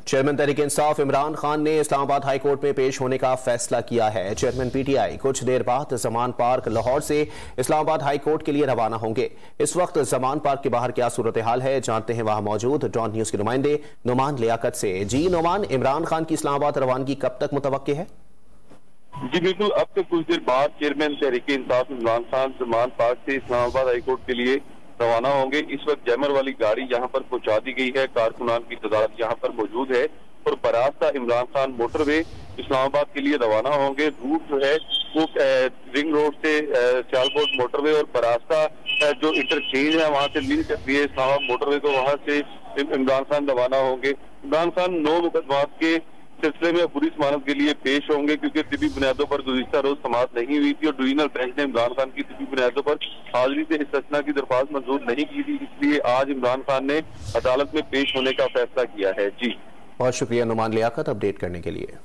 Chairman Tehreek Insaf Imran Khan ने Islamabad high court में पेश होने का फैसला किया है। चेयरमैन पीटीआई कुछ देर बाद जमान पार्क लाहौर से इस्लामाबाद हाई कोर्ट के लिए रवाना होंगे। इस वक्त जमान पार्क के बाहर क्या सूरत हाल है, जानते हैं वहां मौजूद डॉन न्यूज के नुमाइंदे नुमान लियाकत से। जी नुमान, इमरान खान की इस्लामाबाद रवानगी कब तक मुतवक्के है? जी बिल्कुल, अब से कुछ देर बाद चेयरमैन तहरीक इंसाफ इमरान खान जमान पार्क से इस्लामाबाद हाई कोर्ट के लिए रवाना होंगे। इस वक्त जैमर वाली गाड़ी यहाँ पर पहुंचा दी गई है, कारकुनान की तादाद यहाँ पर मौजूद है और बरास्ता इमरान खान मोटरवे इस्लामाबाद के लिए रवाना होंगे। रूट जो है वो रिंग रोड से सियालकोट मोटरवे और बरास्ता जो इंटरचेंज है वहाँ से लिंक करती है इस्लामाबाद मोटरवे को, वहाँ से इमरान खान रवाना होंगे। इमरान खान 9 मुकदमात के सिलसिले में पुलिस जमानत के लिए पेश होंगे क्योंकि तिबी बुनियादों पर गुज़िश्ता रोज समाअत नहीं हुई थी और डिवीजनल बेंच ने इमरान खान की तिबी बुनियादों पर हाजिरी से इस्तिस्ना की दरख्वास्त मंजूर नहीं की थी, इसलिए आज इमरान खान ने अदालत में पेश होने का फैसला किया है। जी बहुत शुक्रिया नुमान लियाकत अपडेट करने के लिए।